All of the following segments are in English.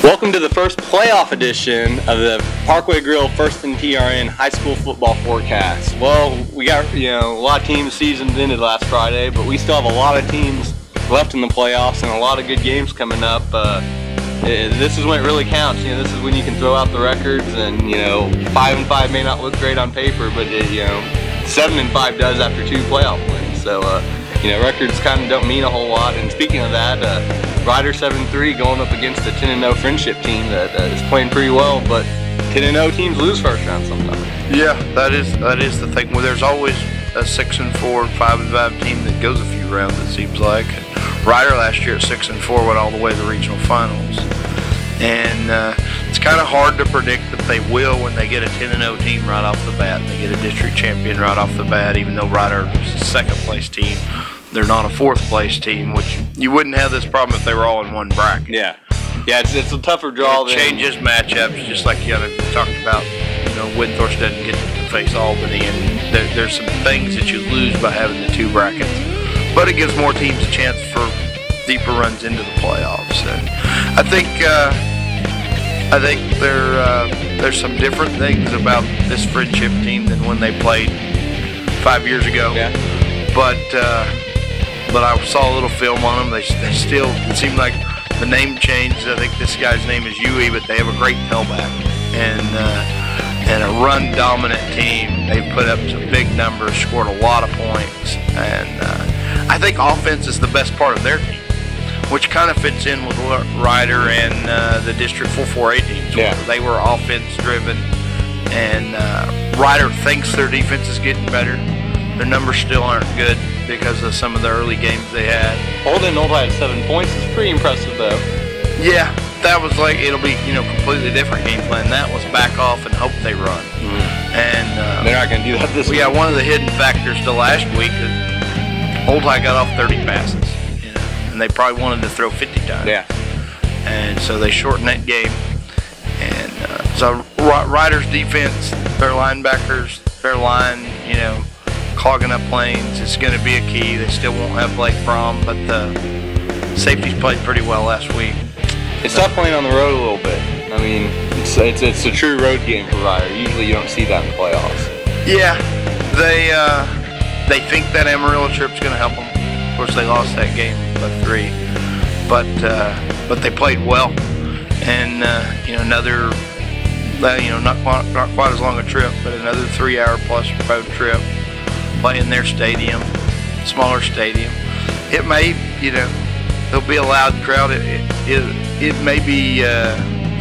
Welcome to the first playoff edition of the Parkway Grill 1standtrn high school football forecast. Well, we got a lot of teams' seasons ended last Friday, but we still have a lot of teams left in the playoffs and a lot of good games coming up. This is when it really counts. This is when you can throw out the records, and 5-5 may not look great on paper, but 7-5 does after 2 playoff wins. So records kind of don't mean a whole lot. And speaking of that, Rider 7-3 going up against a 10-0 Friendship team that is playing pretty well, but 10-0 teams lose first round sometimes. Yeah, that is the thing. Well, there's always a 6-4, 5-5 team that goes a few rounds, it seems like. Rider last year at 6-4 went all the way to the regional finals, and it's kind of hard to predict that they will when they get a 10-0 team right off the bat. They get a district champion right off the bat, even though Rider is a second-place team. They're not a fourth-place team, which you wouldn't have this problem if they were all in one bracket. Yeah, it's a tougher draw. It changes matchups, just like you talked about. Windthorst doesn't get to face Albany, and there's some things that you lose by having the 2 brackets. But it gives more teams a chance for deeper runs into the playoffs. And I think there's some different things about this Friendship team than when they played 5 years ago. Yeah. But I saw a little film on them. They still, it seemed like the name changed. I think this guy's name is Yui, but they have a great tailback and a run-dominant team. They put up some big numbers, scored a lot of points, and I think offense is the best part of their team, which kind of fits in with Rider and the District 4-4A teams. Yeah. They were offense-driven, and Rider thinks their defense is getting better. Their numbers still aren't good because of some of the early games they had. Holding Old High at 7 points is pretty impressive, though. Yeah, that was like, it'll be completely different game plan. That was back off and hope they run. And they're not going to do that this week. Yeah, one of the hidden factors to last week is Old High got off 30 passes, and they probably wanted to throw 50 times. Yeah. And so they shortened that game. And so Rider's defense, their linebackers, their line, clogging up lanes is going to be a key. They still won't have Blake Brom, but the safeties played pretty well last week. It's tough playing on the road a little bit. I mean, it's a true road game for Rider. Usually you don't see that in the playoffs. Yeah, they think that Amarillo trip's going to help them. Of course, they lost that game by 3, but they played well, and another not quite as long a trip, but another 3-hour-plus road trip. Play in their stadium, smaller stadium. It may, there'll be a loud crowd. It may be a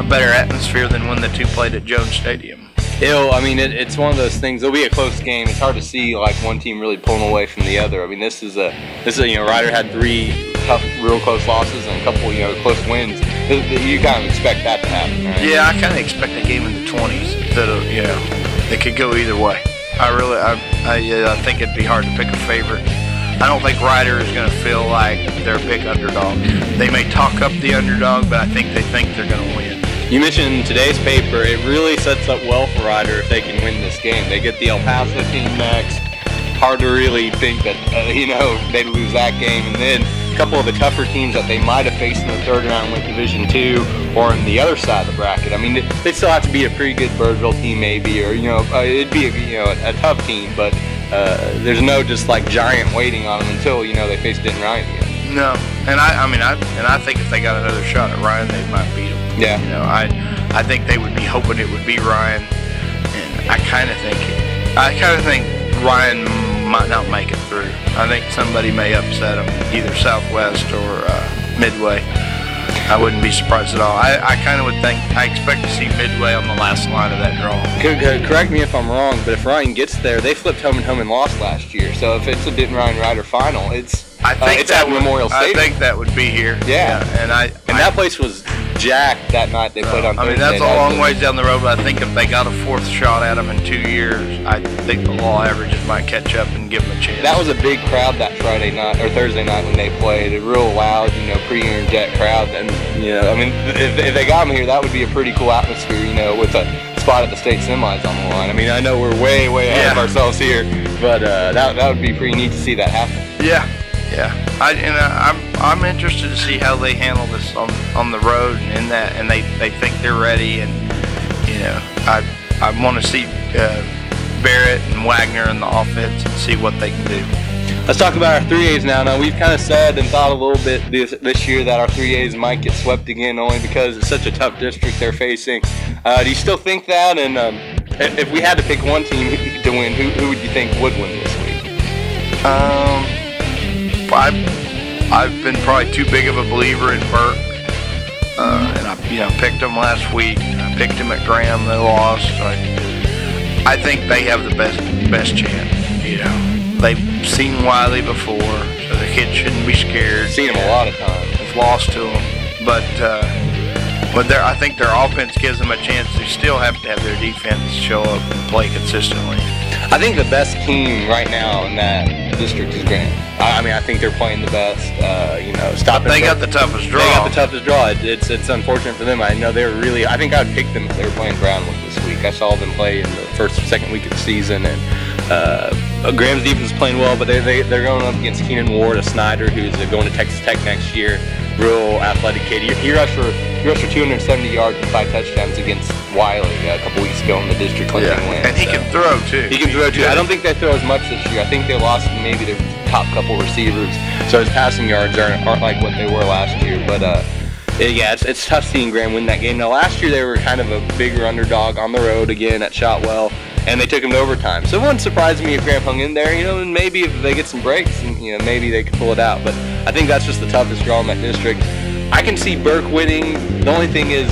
better atmosphere than when the 2 played at Jones Stadium. It's one of those things. It'll be a close game. It's hard to see like one team really pulling away from the other. I mean, this is Rider had 3 tough, real close losses and a couple close wins. You kind of expect that to happen, right? Yeah, I kind of expect a game in the 20s that it could go either way. I think it'd be hard to pick a favorite. I don't think Rider is going to feel like they're a big underdog. They may talk up the underdog, but I think they think they're going to win. You mentioned today's paper. It really sets up well for Rider if they can win this game. They get the El Paso team next. Hard to really think that they'd lose that game, and then a couple of the tougher teams that they might have faced in the 3rd round like Division 2 or on the other side of the bracket. I mean, they still have to be a pretty good Birdsville team maybe, or it'd be a tough team, but there's no just like giant waiting on them until they face Denton Ryan again. No, and I think if they got another shot at Ryan, they might beat them. Yeah. I think they would be hoping it would be Ryan, and I kind of think Ryan might not make it through. I think somebody may upset them, either Southwest or Midway. I wouldn't be surprised at all. I kind of would think, I expect to see Midway on the last line of that draw. Correct me if I'm wrong, but if Ryan gets there, they flipped home and lost last year. So if it's a Denton Ryan Rider final, it's at Memorial Stadium. I think that would be here. Yeah. And that place was jacked that night they played on Thursday. That's a long ways down the road, but I think if they got a 4th shot at them in 2 years, I think the law averages might catch up and give them a chance. That was a big crowd that Friday night or Thursday night when they played. A real loud, pre-Union Jet crowd. And if they got them here, that would be a pretty cool atmosphere. With a spot at the state semis on the line. I mean, I know we're way ahead of ourselves here, but that would be pretty neat to see that happen. Yeah. I'm interested to see how they handle this on the road and they think they're ready, and I want to see Barrett and Wagner in the offense and see what they can do. Let's talk about our 3As now. Now, we've kind of said and thought a little bit this year that our 3As might get swept again, only because it's such a tough district they're facing. Do you still think that? And if we had to pick one team to win, who would you think would win this week? I've been probably too big of a believer in Burke, and I picked them last week. I picked them at Graham. They lost. I think they have the best chance. They've seen Wiley before, so the kids shouldn't be scared. Seen him a lot of times. They've lost to him, but I think their offense gives them a chance. They still have to have their defense show up and play consistently. I think the best team right now in that district is Graham. I think they're playing the best. Stopping. They got the toughest draw. They got the toughest draw. It's unfortunate for them. I know they're really. I think I'd pick them if they were playing Brownwood this week. I saw them play in the second week of the season, and Graham's defense is playing well, but they're going up against Keenan Ward, a Snyder, who's going to Texas Tech next year. Real athletic kid. He rushed for 270 yards and 5 touchdowns against Wiley a couple weeks ago in the district win. And he can throw too. He can throw too. I don't think they throw as much this year. I think they lost maybe their top couple receivers, so his passing yards aren't like what they were last year. But it's tough seeing Graham win that game. Now last year they were kind of a bigger underdog on the road again at Shotwell, and they took him to overtime. So it wouldn't surprise me if Graham hung in there, and maybe if they get some breaks, and maybe they could pull it out. But I think that's just the toughest draw in that district. I can see Burke winning. The only thing is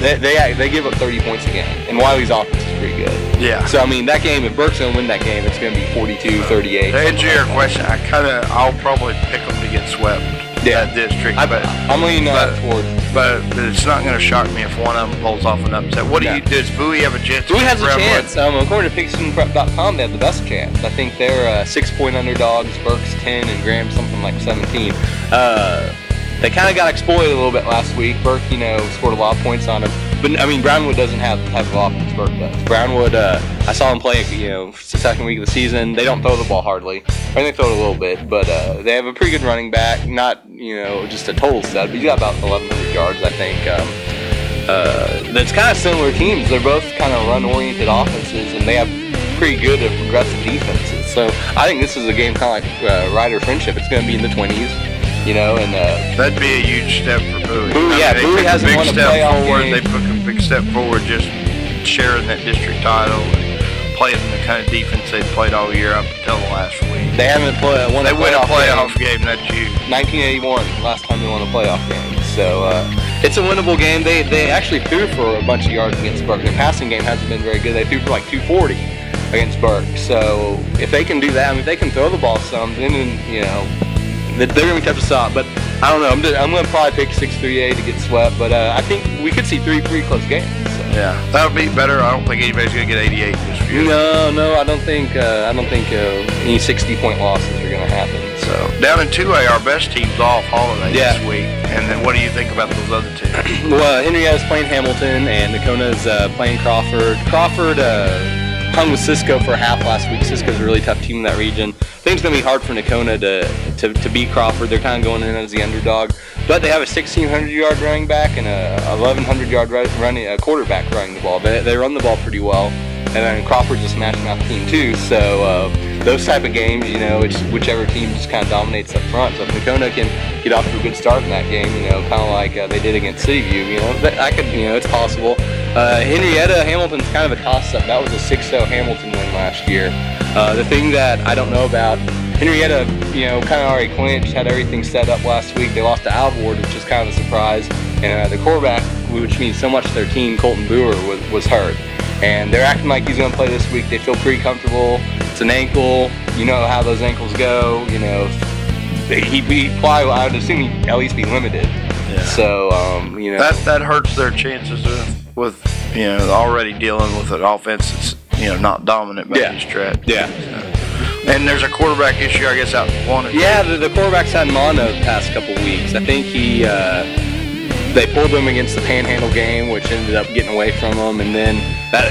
they give up 30 points a game, and Wiley's offense is pretty good. Yeah. So that game, if Burke's gonna win that game, it's gonna be 42-38. To answer your question, I'll probably pick them to get swept. That district, I'm leaning towards. But it's not going to shock me if one of them pulls off an upset. Does Bowie have a chance? Bowie has a chance. According to PigskinPrep.com, they have the best chance. I think they're 6-point underdogs. Burke's 10 and Graham something like 17. They kind of got exploited a little bit last week. Burke, scored a lot of points on him. But Brownwood doesn't have the type of offense Burke does. Brownwood, I saw him play, the second week of the season. They don't throw the ball hardly. I think they throw it a little bit, but they have a pretty good running back. Not, just a total stud, but he's got about 1,100 yards, I think. That's kind of similar teams. They're both kind of run-oriented offenses, and they have pretty good progressive defenses. So I think this is a game kind of like Rider Friendship. It's going to be in the 20s. And that'd be a huge step for Bowie. Bowie hasn't won a playoff game. They took a big step forward, just sharing that district title and playing the kind of defense they played all year up until the last week. They haven't won a playoff game. That's huge. 1981, last time they won a playoff game. So it's a winnable game. They actually threw for a bunch of yards against Burke. Their passing game hasn't been very good. They threw for like 240 against Burke. So if they can do that, if they can throw the ball some, then they're going to be tough to stop. But I don't know. I'm going to probably pick 6-3A to get swept. But I think we could see 3 pretty close games. So. Yeah, that'll be better. I don't think anybody's going to get 88 this year. No, I don't think any 60-point losses are going to happen. So down in 2A, our best team's off holiday this week. And then what do you think about those other two? Well, Henrietta's playing Hamilton, and Nakona's playing Crawford. Crawford hung with Cisco for a half last week. Cisco's a really tough team in that region. I think it's going to be hard for Nakona to beat Crawford. They're kind of going in as the underdog. But they have a 1,600-yard running back and a 1,100-yard quarterback running the ball. They run the ball pretty well. And then Crawford's a smash-mouth team too. So those type of games, it's whichever team just kind of dominates up front. So if Nakona can get off to a good start in that game, kind of like they did against City View, it's possible. Henrietta, Hamilton's kind of a toss-up. That was a 6-0 Hamilton win last year. The thing that I don't know about, Henrietta, kind of already clinched, had everything set up last week. They lost to Alvord, which is kind of a surprise. And the quarterback, which means so much to their team, Colton Boer, was hurt. And they're acting like he's going to play this week. They feel pretty comfortable. It's an ankle. You know how those ankles go. He'd probably, I would assume he'd at least be limited. Yeah. So, that hurts their chances with already dealing with an offense that's not dominant by any stretch. Yeah. So. And there's a quarterback issue, I guess, out in one. Yeah, the quarterback's had mono the past couple weeks. I think they pulled him against the Panhandle game, which ended up getting away from him. And then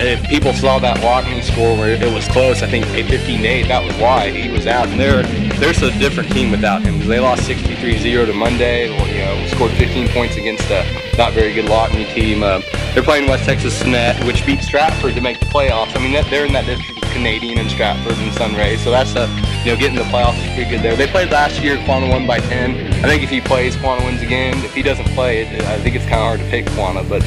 if people saw that Lockney score where it was close, I think 15-8, that was why he was out. And they're a different team without him, because they lost 63-0 to Monday. Scored 15 points against a not very good Lockney team. They're playing West Texas Net, which beat Stratford to make the playoffs. I mean, they're in that district of Canadian and Stratford and Sunray, so that's getting the playoffs is pretty good there. They played last year. Quanah won by 10. I think if he plays, Quanah wins again. If he doesn't play, I think it's kind of hard to pick Quanah, but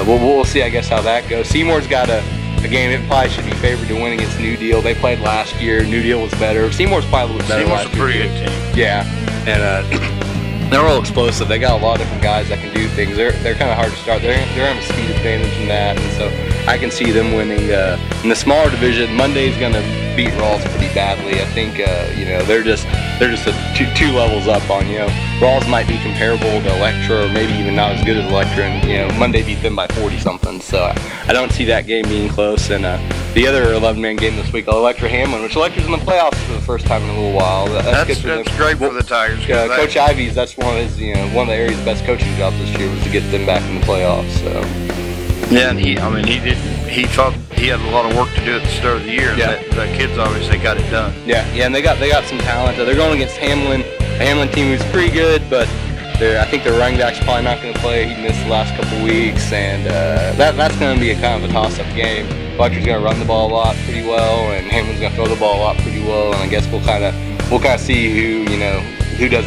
we'll see, I guess, how that goes. Seymour's got a game it probably should be favored to win against New Deal. They played last year. New Deal was better. Seymour's probably a little better last year. Seymour's a pretty good team. Yeah, and they're all explosive. They got a lot of different guys that can do things. They're kind of hard to start. They're having a speed advantage in that, and so I can see them winning. In the smaller division, Monday's going to beat Rawls pretty badly. I think they're just two levels up on Rawls might be comparable to Electra, or maybe even not as good as Electra, and Monday beat them by 40 something. So I don't see that game being close. And the other 11-man game this week, Electra Hamlin, which Electra's in the playoffs for the first time in a little while. That's great for the Tigers. Coach Ivy's, that's one of one of the area's best coaching jobs this year, was to get them back in the playoffs. So. Yeah, and he thought he had a lot of work to do at the start of the year. Yeah. The kids obviously got it done. Yeah, and they got some talent. They're going against Hamlin, a Hamlin team who's pretty good, but I think their running back's probably not going to play. He missed the last couple weeks, and that's going to be a kind of a toss-up game. Electra's going to run the ball a lot pretty well, and Hamlin's going to throw the ball a lot pretty well. And I guess we'll kind of see who does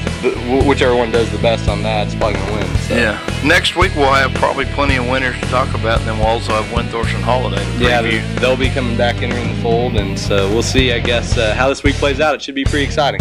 whichever one does the best on that is probably going to win. So. Yeah. Next week we'll have probably plenty of winners to talk about, and then we'll also have Windthorst and Holiday to preview. Yeah, they'll be coming back entering the fold, and so we'll see, I guess, how this week plays out. It should be pretty exciting.